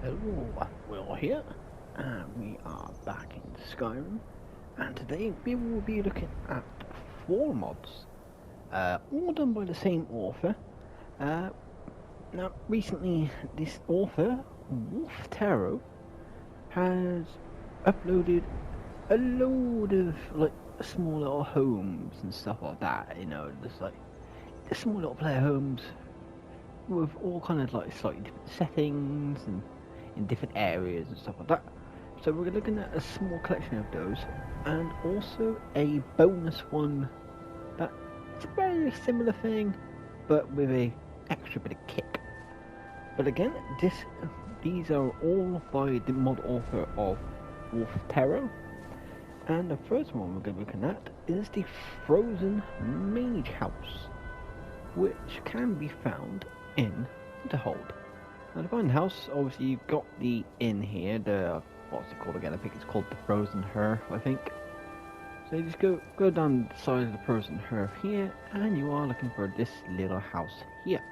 Hello, Will here, and we are back in Skyrim, and today we will be looking at 4 mods, all done by the same author. Now, recently, this author, Wolf Tarot, has uploaded a load of like small little homes and stuff like that. You know, just like the small little player homes with all kind of like slightly different settings and in different areas and stuff like that. So we're looking at a small collection of those, and also a bonus one that it's a very similar thing, but with a extra bit of kick. But again, these are all by the mod author of Wolf Tarot, and the first one we're going to be looking at is the Frozen Mage House, which can be found in Winterhold. Now to find the house, obviously you've got the inn here, the, what's it called again? I think it's called the Frozen Hearth, I think. So you just go down the side of the Frozen Hearth here, and you are looking for this little house here.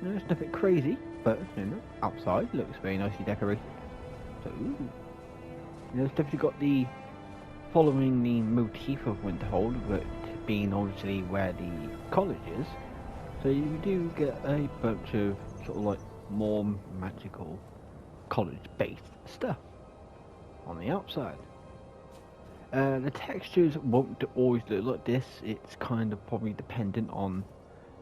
Now, it's nothing crazy, but you know, outside looks very nicely decorated. So, you know, it's definitely got the, following the motif of Winterhold, but being obviously where the college is. So you do get a bunch of sort of like more magical college-based stuff on the outside. The textures won't always look like this. It's kind of probably dependent on,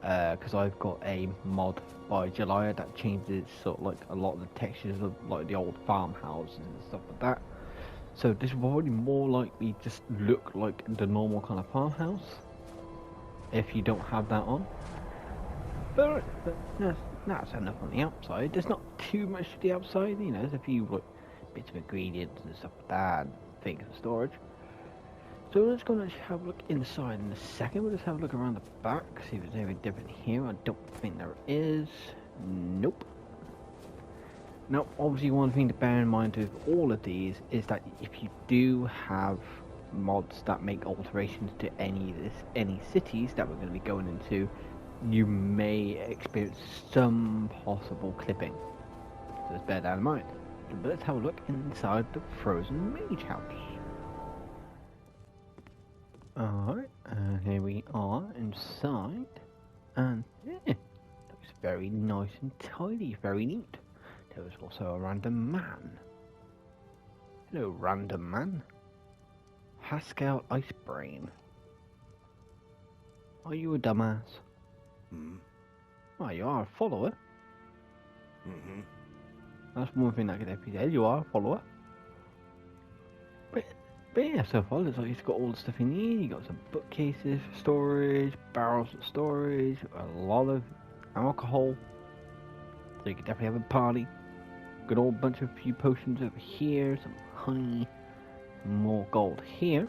because I've got a mod by July that changes sort of like a lot of the textures of like the old farmhouses and stuff like that. So this will probably more likely just look like the normal kind of farmhouse if you don't have that on. But that's enough on the outside. There's not too much to the outside, you know, there's a few like bits of ingredients and stuff like that, and things for storage. So let's go and have a look inside in a second. We'll just have a look around the back, see if there's anything different here. I don't think there is. Nope. Now, obviously one thing to bear in mind with all of these is that if you do have mods that make alterations to any cities that we're going to be going into, you may experience some possible clipping. So let's bear that in mind. But let's have a look inside the Frozen Mage House. Alright, here we are inside. And yeah, looks very nice and tidy, very neat. There was also a random man. Hello, random man. Haskell Icebrain. Are you a dumbass? Well, you are a follower. That's one thing that could be said. You are a follower. But yeah, so far looks like it's got all the stuff in here. You got some bookcases for storage, barrels for storage, a lot of alcohol. So you could definitely have a party. Got all bunch of few potions over here, some honey, some more gold here.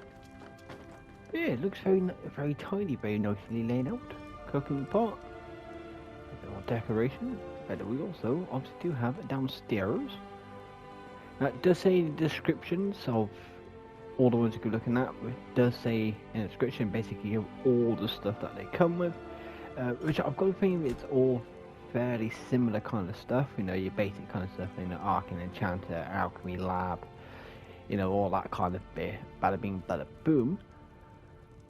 But yeah, it looks very tidy, very nicely laid out. Cooking pot. A bit more decoration. But we also obviously do have it downstairs. Now it does say the descriptions of all the ones you're looking at. It does say in the description basically of all the stuff that they come with. Which I've got a feeling it's all fairly similar kind of stuff, you know, your basic kind of stuff, you know, Arcane Enchanter, Alchemy Lab, you know, all that kind of bit, bada bing, bada boom.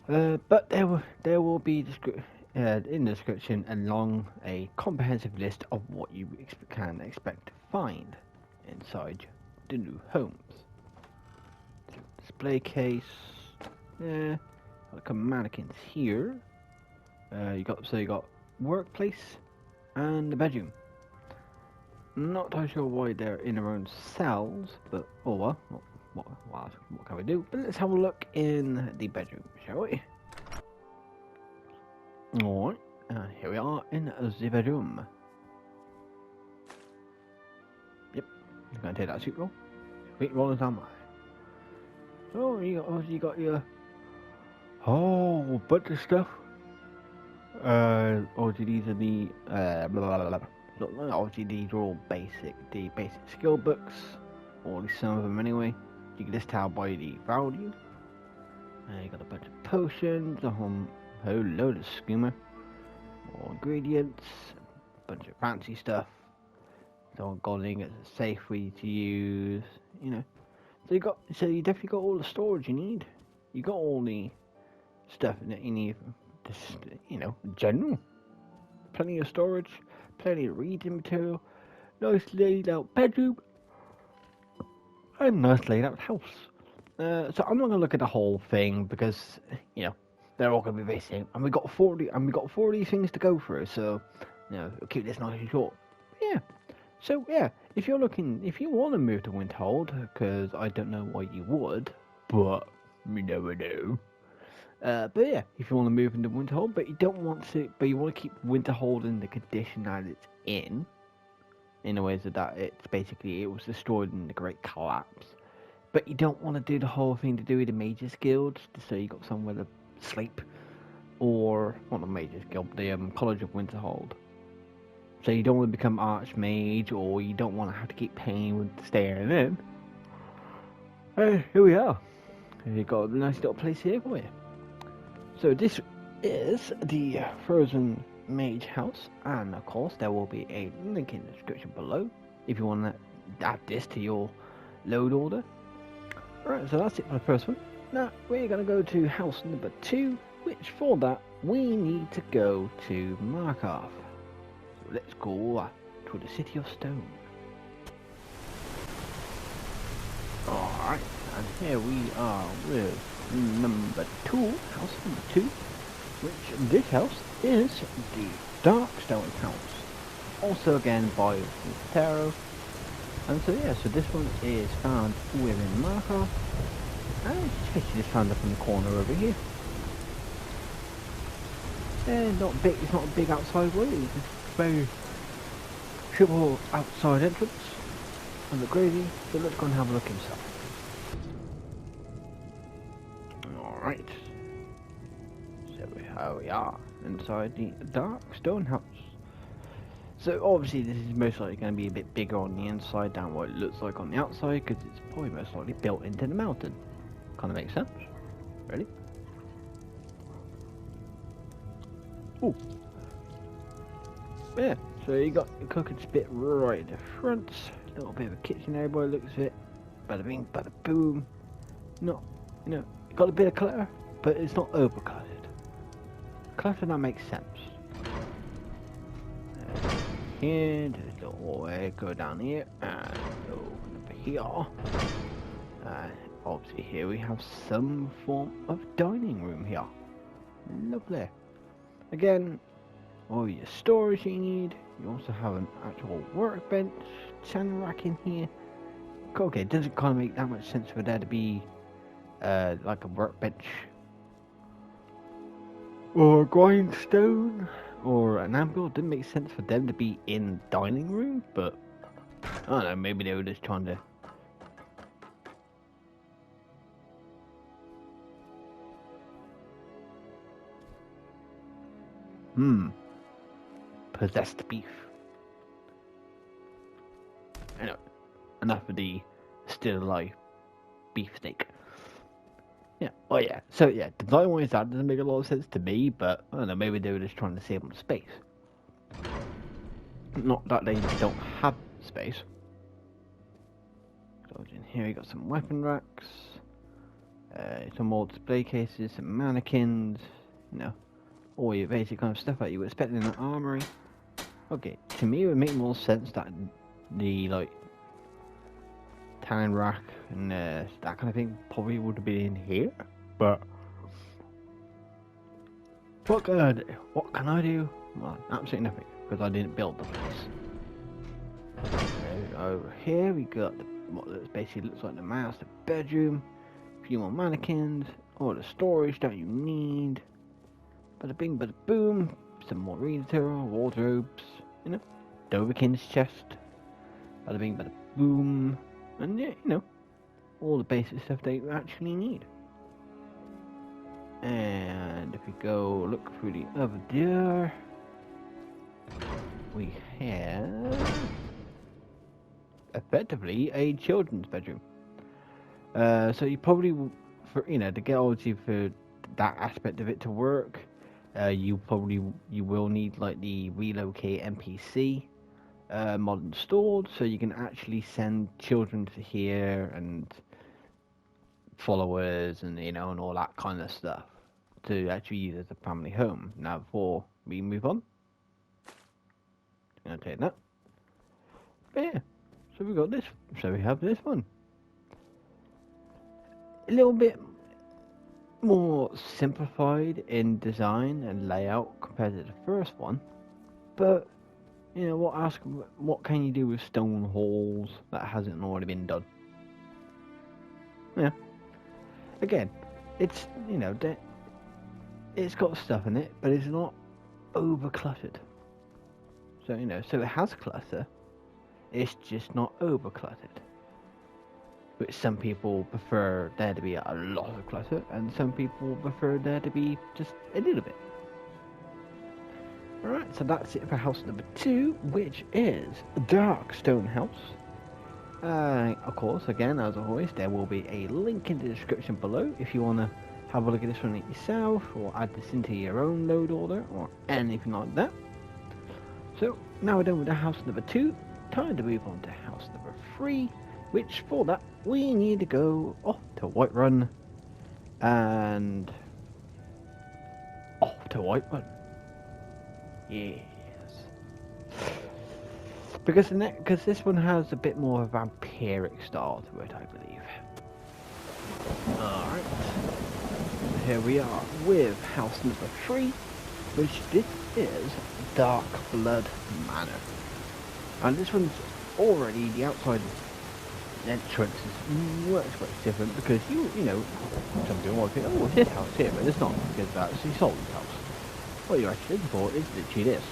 But there will be in the description along a comprehensive list of what you can expect to find inside the new homes. Display case, yeah, like mannequins here. You got workplace and the bedroom. Not entirely sure why they're in their own cells, but oh well, what can we do? But let's have a look in the bedroom, shall we? Alright, here we are in the bedroom. Yep, I'm gonna take that suit roll. Sweet rollers on mine. So you got your bunch of stuff. Obviously these are the obviously these are all the basic skill books, or at least some of them anyway. You can just tell by the value. You got a bunch of potions, a whole load of skooma, more ingredients, a bunch of fancy stuff, So golding is safe for you to use, you know. So you definitely got all the storage you need. You got all the stuff that you need, just, you know, in general. Plenty of storage, plenty of reading material, nice laid out bedroom, and nice laid out house. So I'm not gonna look at the whole thing because, you know, they're all gonna be very same, and we got 40 of these things to go through. So, you know, we'll keep this nice and short. Yeah. So yeah, if you want to move to Winterhold, because I don't know why you would, but you never know. But yeah, if you want to move into Winterhold, but you want to keep Winterhold in the condition that it's in a way that it was destroyed in the Great Collapse. But you don't want to do the whole thing to do with the Mage's Guild, so you got somewhere to sleep, or not the Mage's Guild, the College of Winterhold. So you don't want to become Archmage, or you don't want to have to keep paying with staying in. Here we are. We've got a nice little place here for you. So this is the Frozen Mage House, and of course there will be a link in the description below if you want to add this to your load order. Alright, so that's it for the first one. Now we're going to go to house number 2, which for that we need to go to Markarth. So let's go to the City of Stone. Alright, and here we are with number 2, house number 2, which this house is the Darkstone House, also again by Tarot. And so yeah, so this one is found within Markarth, and it's basically just found up in the corner over here. And not big, it's not a big outside way, it's a very simple outside entrance and the gravy, so let's go and have a look inside. Alright, so here we are inside the Darkstone House. So obviously this is most likely going to be a bit bigger on the inside than what it looks like on the outside, because it's probably most likely built into the mountain. Kind of makes sense. Ready? Ooh. Yeah, so you got the cooking spit right in the front. A little bit of a kitchen area by the looks of it. Bada bing, bada boom. Not, you know, got a bit of clutter, but it's not over cluttered. Clutter that makes sense. Here, there's a little hallway, go down here, and go over here. And obviously here we have some form of dining room here. Lovely. Again, all your storage you need. You also have an actual workbench, channel rack in here. Okay, it doesn't kind of make that much sense for there to be like a workbench or a grindstone or an anvil. It didn't make sense for them to be in the dining room, but I don't know, maybe they were just trying to possessed beef. Anyway, enough of the still alive beefsteak. Yeah, oh yeah, so yeah, design wise that doesn't make a lot of sense to me, but I don't know, maybe they were just trying to save on space. Not that they don't have space. So in here you got some weapon racks, some more display cases, some mannequins, you know, all your basic kind of stuff that you would expect in an armory. Okay, to me it would make more sense that the like tanning rack and that kind of thing probably would have been in here, but what can I do? What can I do? Well, absolutely nothing, because I didn't build the place. Over here we got what basically looks like the master bedroom, a few more mannequins, all the storage that you need. Bada bing, bada boom, some more reading material, wardrobes, you know, Dovahkiin's chest, bada bing, bada boom, and yeah, you know, all the basic stuff that you actually need. And if we go look through the other door, we have effectively a children's bedroom. So you probably, for you know, to get obviously for that aspect of it to work, you will need like the relocate NPC, mod installed, so you can actually send children to here and followers and and all that kind of stuff to actually use as a family home. Now, before we move on, I'm gonna take that. But yeah, so we got this. So we have this one. A little bit more simplified in design and layout compared to the first one, but what can you do with stone halls that hasn't already been done? Yeah. Again, it's it's got stuff in it, but it's not over cluttered. So so it has clutter. It's just not over cluttered. Which some people prefer there to be a lot of clutter, and some people prefer there to be just a little bit. Alright, so that's it for house number 2, which is Darkstone House. Of course, again, as always, there will be a link in the description below if you want to have a look at this one yourself, or add this into your own load order, or anything like that. So, now we're done with the house number 2, time to move on to house number 3, which for that, we need to go off to Whiterun, and off to Whiterun. Yes. Because this one has a bit more of a vampiric style to it, I believe. Alright. Here we are with house number 3, which this is Darkblood Manor. And this one's already, the outside entrance is much different, because some people might think, oh, it's this house here, but it's not, because that's actually sold this house. What you're actually looking for is literally this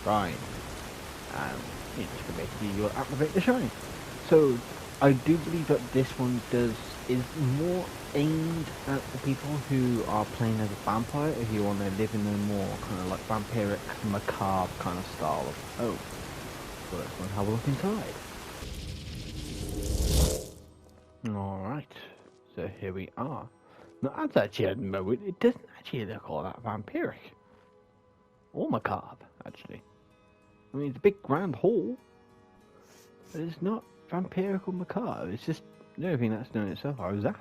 shrine. Basically you'll activate the shrine. So I do believe that this one is more aimed at the people who are playing as a vampire, if you want to live in a more kind of like vampiric, macabre kind of style of home. So let's go and have a look inside. Alright, so here we are. Now that's actually at the moment, it doesn't actually look all that vampiric. Or macabre, actually. I mean, it's a big grand hall, but it's not vampiric or macabre. It's just the only thing that's doing it so far is that.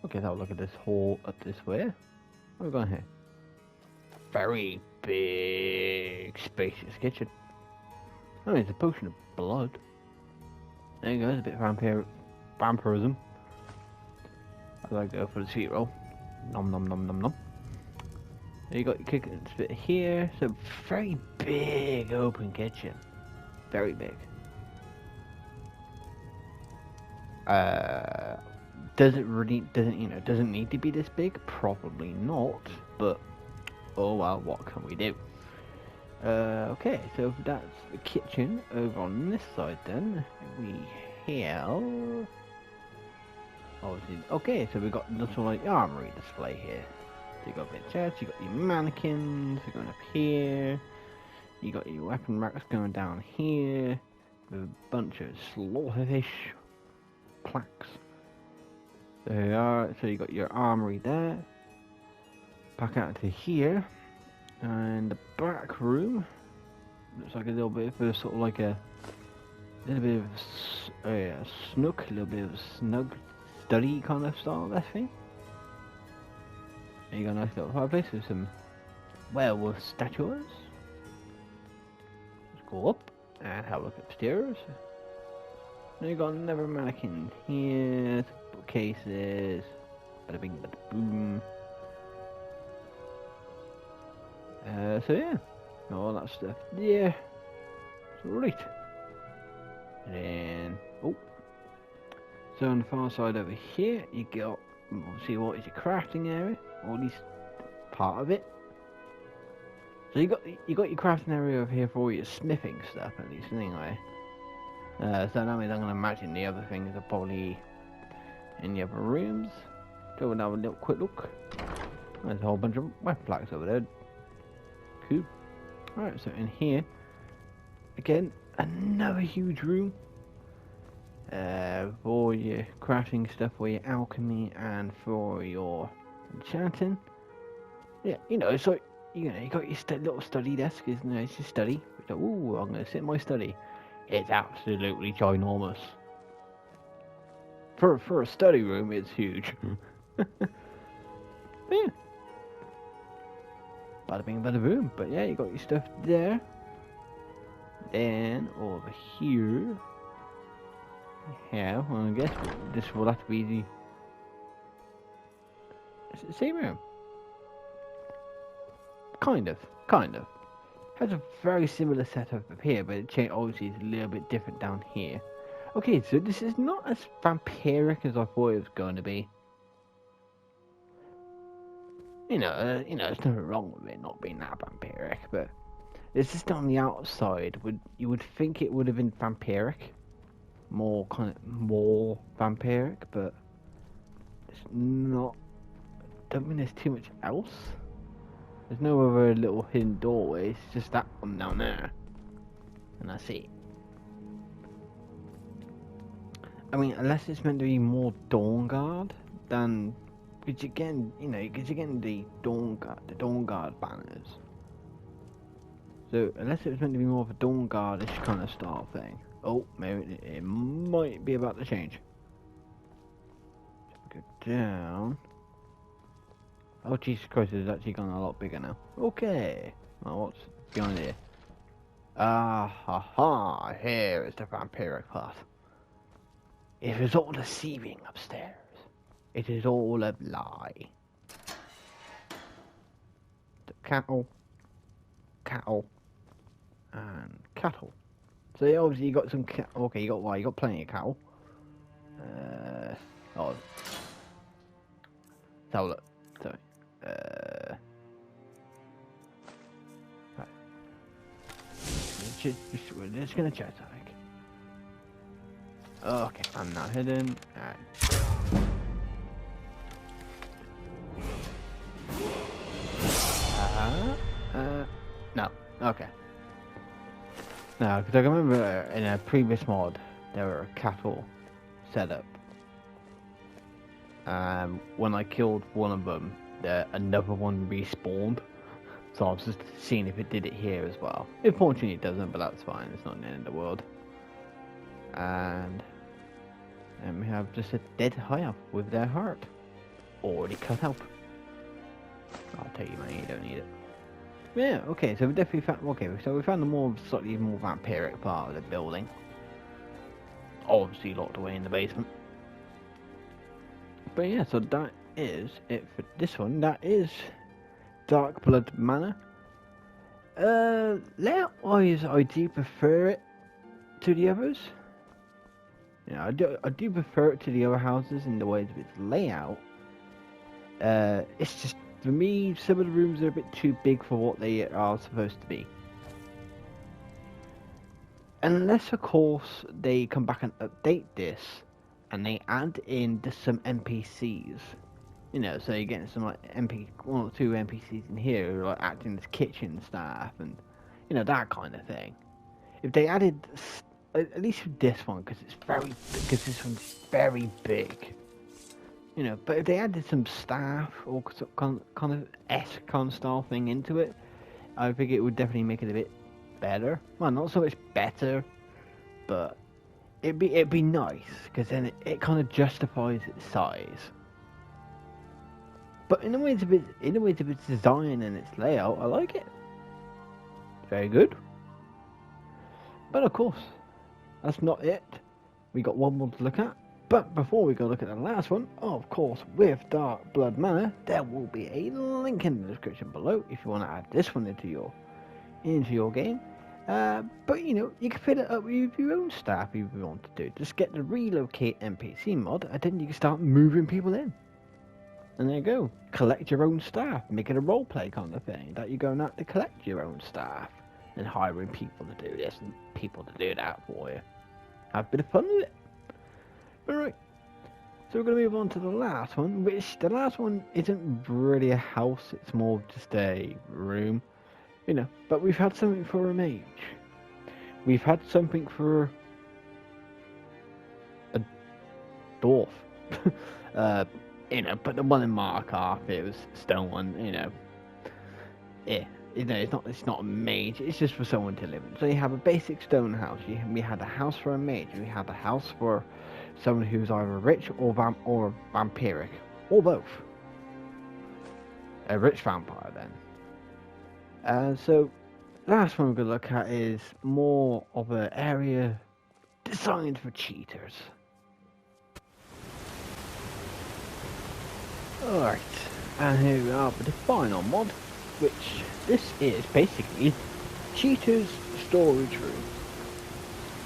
Okay, so I'll look at this hall up this way. What have we got here? Very big, spacious kitchen. I mean, it's a potion of blood. There you go, it's a bit of vampirism. I'd like to go for the sweet roll. Nom nom nom nom nom. You got your kitchen bit here, so very big open kitchen, very big. Doesn't need to be this big, probably not, but oh well, what can we do? Okay, so that's the kitchen. Over on this side then, we have obviously, okay, so we got sort of like armory display here. So you got a bit of chest, you got your mannequins going up here, you got your weapon racks going down here, with a bunch of slaughterfish plaques. So you got your armory there, back out to here, and the back room looks like a little bit of a sort of like a little bit of snook, a little bit of a snug study kind of style, that thing. And you got a nice little fireplace with some werewolf statues. Let's go up and have a look upstairs. Then you got another mannequin here, bookcases, bada bing bada boom. So yeah, all that stuff there. So right. And then, so on the far side over here, you got, obviously, what is your crafting area, or at least part of it. So you got your crafting area over here for all your smithing stuff, at least anyway. So that means I'm gonna imagine the other things are probably in the other rooms. So we'll have a little quick look. There's a whole bunch of weapon plaques over there. Cool. Alright, so in here, again, another huge room. For your crafting stuff, for your alchemy, and for your enchanting. Yeah, it's like, you got your little study desk, isn't it? It's your study, So, ooh, I'm gonna sit in my study. It's absolutely ginormous. For a study room, it's huge. But yeah. Bada bing, bada boom. But yeah, you got your stuff there. Then over here. Yeah, well, I guess this will have to be the same room. Kind of. Has a very similar setup up here, but it obviously is a little bit different down here. Okay, so this is not as vampiric as I thought it was going to be. You know, there's nothing wrong with it not being that vampiric, but it's just on the outside. You would think it would have been vampiric, more vampiric, but it's not. Don't mean there's too much else. There's no other little hidden doorway. It's just that one down there, and that's it. I mean, unless it's meant to be more Dawnguard than, because you're getting, the Dawnguard banners. So unless it was meant to be more of a Dawnguard-ish kind of style thing. Oh, maybe it might be about to change. Go down. Oh, Jesus Christ, it's actually gone a lot bigger now. Okay. Well, what's behind here? Ah, ha, ha. Here is the vampiric part. It is all deceiving upstairs. It is all a lie. The cattle, and cattle. So obviously you got some cattle. Okay, you got plenty of cattle. Oh. So look. Sorry. Right. We're just gonna check something. Okay, I'm not hidden. No. Okay. No, because I remember in a previous mod there were cattle set up. When I killed one of them, another one respawned. So I was just seeing if it did it here as well. Unfortunately it doesn't, but that's fine. It's not the end of the world. And we have just a dead hire with their heart already cut out. I'll tell you, man, you don't need it. Yeah, okay, so we definitely found. Okay, so we found the slightly more vampiric part of the building. Obviously locked away in the basement. But yeah, so that is it for this one. That is Darkblood Manor. Layout-wise, I do prefer it to the others. Yeah, I do prefer it to the other houses in the way of its layout. It's just, for me, some of the rooms are a bit too big for what they are supposed to be. Unless, of course, they come back and update this, and they add in some NPCs. You know, so you're getting some like one or two NPCs in here who are like acting as kitchen staff and, you know, that kind of thing. If they added, at least with this one, because this one's very big. You know, but if they added some staff or some kind of S-con style thing into it, I think it would definitely make it a bit better. Well, not so much better, but it'd be nice, because then it kind of justifies its size. But in the ways of its design and its layout, I like it. Very good. But of course, that's not it. We got one more to look at. But before we go look at the last one, of course, with Darkblood Manor, there will be a link in the description below if you want to add this one into your game. But you know, you can fill it up with your own staff if you want to do. Just get the relocate NPC mod, and then you can start moving people in. And there you go. Collect your own staff. Make it a roleplay kind of thing. That you're going out to collect your own staff. And hiring people to do this and people to do that for you. Have a bit of fun with it. Alright. So we're going to move on to the last one. Which, the last one isn't really a house. It's more just a room. You know. But we've had something for a mage. We've had something for a dwarf. You know, but the one in Markarth, it was stone one, you know. Yeah. you know, it's not a mage. It's just for someone to live in. So you have a basic stone house. We had a house for a mage. We had a house for someone who's either rich or vampiric, or both. A rich vampire then. So last one we're gonna look at is more of an area designed for cheaters. Alright, and here we are with the final mod, which this is basically Cheater's storage room.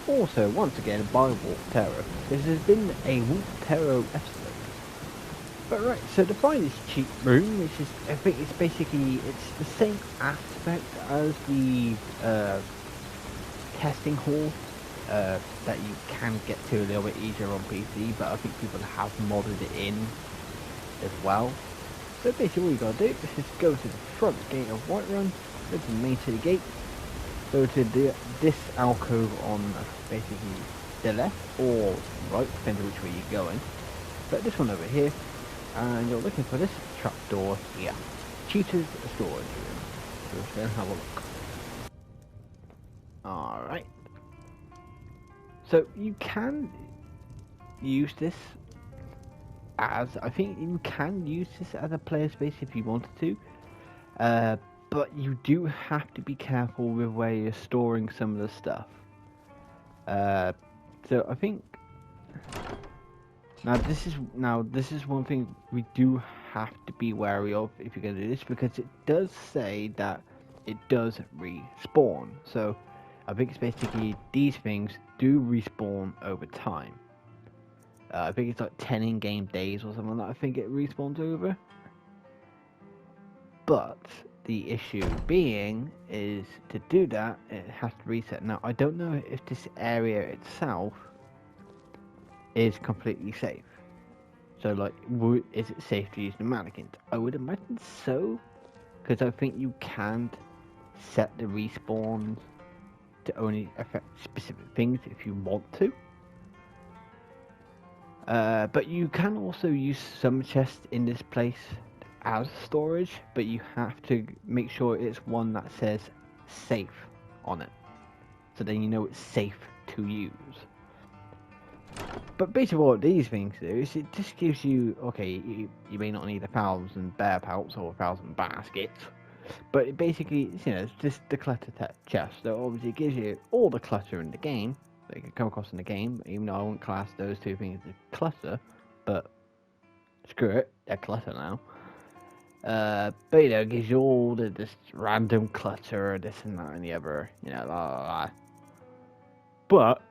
Also, once again, by Wolf Terror. This has been a Wolf Terror episode. But right, so to find this cheat room, which is, I think it's basically, it's the same aspect as the testing hall that you can get to a little bit easier on PC, but I think people have modded it in as well. So basically what you gotta do is just go to the front gate of Whiterun, go to the main city gate, go to this alcove on basically the left or right, depending which way you're going, but this one over here, and you're looking for this trapdoor here, Cheater's storage room. So let's go and have a look. Alright, so you can use this as, I think you can use this as a player space if you wanted to, but you do have to be careful with where you're storing some of the stuff. So I think now this is one thing we do have to be wary of if you're going to do this, because it does say that it does respawn. So I think it's basically these things do respawn over time. I think it's like 10 in-game days or something that I think it respawns over. But the issue being is, to do that, it has to reset. Now, I don't know if this area itself is completely safe. So, like, is it safe to use the mannequins? I would imagine so, because I think you can't set the respawns to only affect specific things if you want to. But you can also use some chests in this place as storage, but you have to make sure it's one that says safe on it, so then you know it's safe to use. But basically what these things do is it just gives you, okay, you may not need 1,000 bear pelts or 1,000 baskets, but it basically, you know, it's just the clutter chest. So obviously it gives you all the clutter in the game that you can come across in the game, even though I wouldn't class those two things as clutter, but screw it, they're clutter now. But you know, it gives you all this random clutter, this and that and the other, you know, la la la. But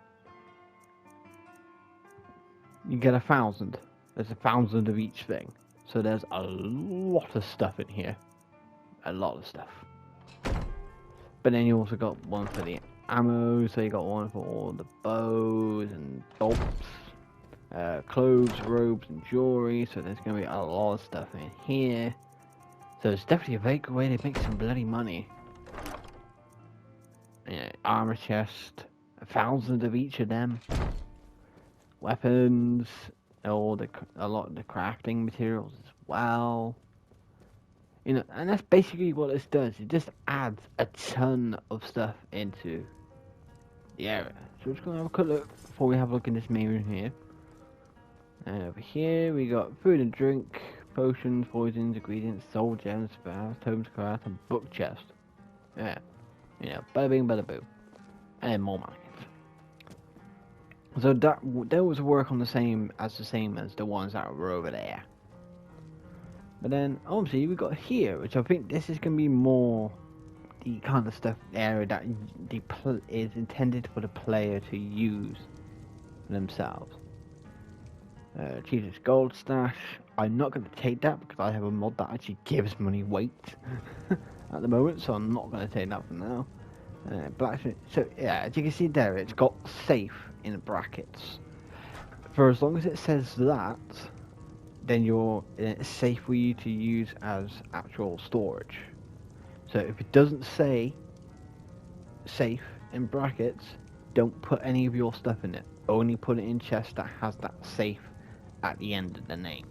you get 1,000. There's 1,000 of each thing, so there's a lot of stuff in here, a lot of stuff. But then you also got one for the ammo, so you got one for all the bows and bolts, clothes, robes and jewelry, so there's going to be a lot of stuff in here. So it's definitely a very good way to make some bloody money. Yeah, armor chest, 1,000 of each of them. Weapons, a lot of the crafting materials as well. You know, and that's basically what this does. It just adds a ton of stuff into the area. So we're just gonna have a quick look before we have a look in this main room here. And over here we got food and drink, potions, poisons, ingredients, soul gems, spells, tomes, craft, and book chest. Yeah, you know, bada bing, bada boo, and more mannequins. So that those work on the same as the ones that were over there. But then obviously we got here, which I think this is gonna be more the kind of stuff area that is intended for the player to use themselves. Cheater's gold stash. I'm not going to take that because I have a mod that actually gives money weight at the moment, so I'm not going to take that for now. Blacksmith. So yeah, as you can see there, it's got safe in the brackets. For as long as it says that, then it's safe for you to use as actual storage. So if it doesn't say safe in brackets, don't put any of your stuff in it. Only put it in chest that has that safe at the end of the name.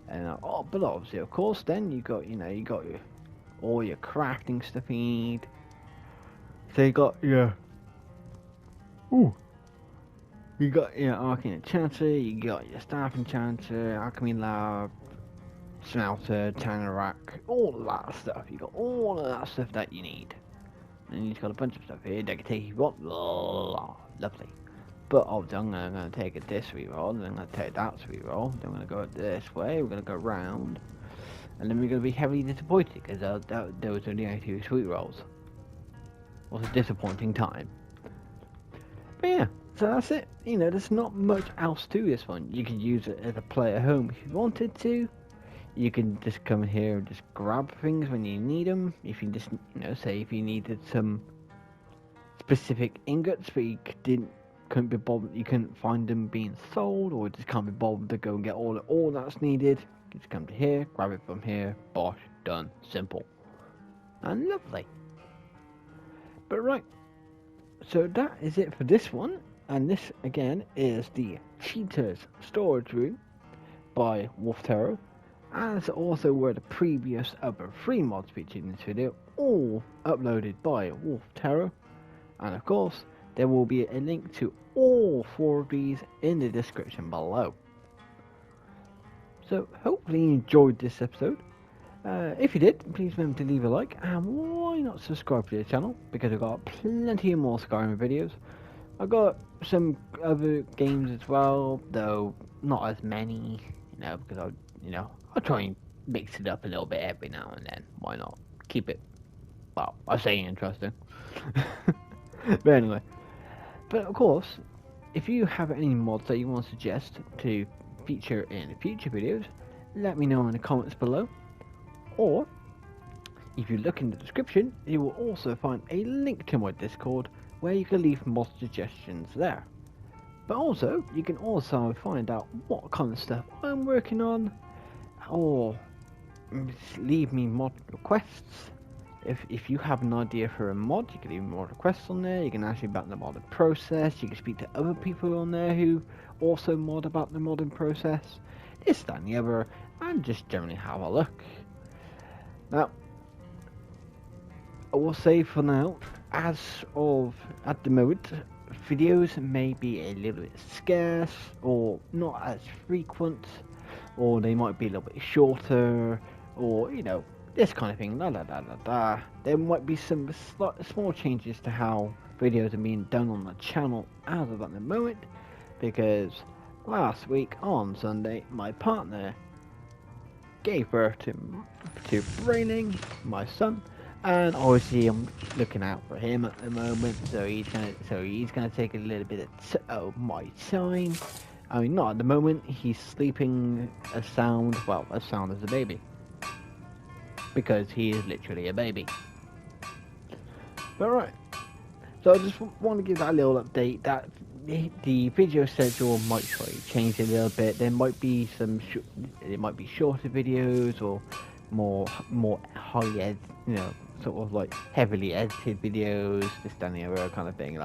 And but obviously, of course, then you got your all your crafting stuff you need. So you got your you got your Arcane Enchanter, you got your Staff Enchanter, Alchemy Lab, Smelter, Tannerak, all of that stuff. You got all of that stuff that you need. And you've got a bunch of stuff here that can take you what? Lovely. But obviously I'm going to take a this reroll, and then I'm going to take that reroll, then I'm going to go this way, we're going to go round, and then we're going to be heavily disappointed because there was only 2 sweet rolls. It was a disappointing time. But yeah, so that's it. You know, there's not much else to this one. You can use it as a play at home if you wanted to. You can just come here and just grab things when you need them. If you just, you know, say if you needed some specific ingots but you couldn't be bothered, you couldn't find them being sold, or just can't be bothered to go and get all that's needed, you just come to here, grab it from here, bosh, done, simple and lovely. But right, so that is it for this one, and this again is the Cheaters Storage Room by Wolf Tarot, as also were the previous other 3 mods featured in this video, all uploaded by Wolf Tarot, and of course there will be a link to all 4 of these in the description below. So hopefully you enjoyed this episode. If you did, please remember to leave a like, and why not subscribe to the channel, because I've got plenty of more Skyrim videos. I've got some other games as well, though not as many, you know, because I'll try and mix it up a little bit every now and then. Why not? Keep it, well, I say interesting. But anyway, but of course, if you have any mods that you want to suggest to feature in future videos, let me know in the comments below. Or, if you look in the description, you will also find a link to my Discord where you can leave mod suggestions there. But also, you can also find out what kind of stuff I'm working on, or leave me mod requests. If you have an idea for a mod, you can leave mod requests on there. You can ask me about the modding process. You can speak to other people on there who also mod about the modding process. This, that and the other, and just generally have a look. Now, I will say for now, at the moment, videos may be a little bit scarce, or not as frequent, or they might be a little bit shorter, or, you know, this kind of thing, There might be some small changes to how videos are being done on the channel as of at the moment, because last week on Sunday, my partner gave birth to Braining, my son, and obviously I'm looking out for him at the moment, so he's gonna take a little bit of my time. I mean, not at the moment. He's sleeping as sound as a baby, because he is literally a baby. But right, so I just want to give that a little update that the video schedule might slightly change a little bit. There might be shorter videos, or more highly edited, you know, sort of like heavily edited videos, this, that, and the other kind of thing,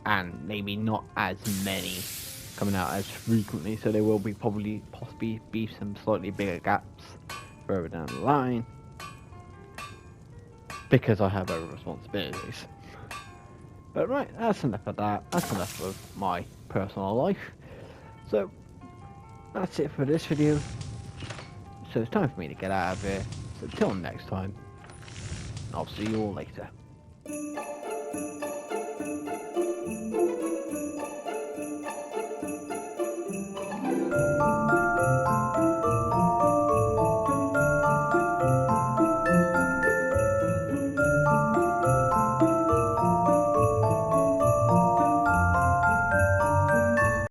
and maybe not as many coming out as frequently. So there will be possibly be some slightly bigger gaps further down the line, because I have other responsibilities. But right, that's enough of that. That's enough of my personal life. So that's it for this video. So it's time for me to get out of here. So till next time, I'll see you all later.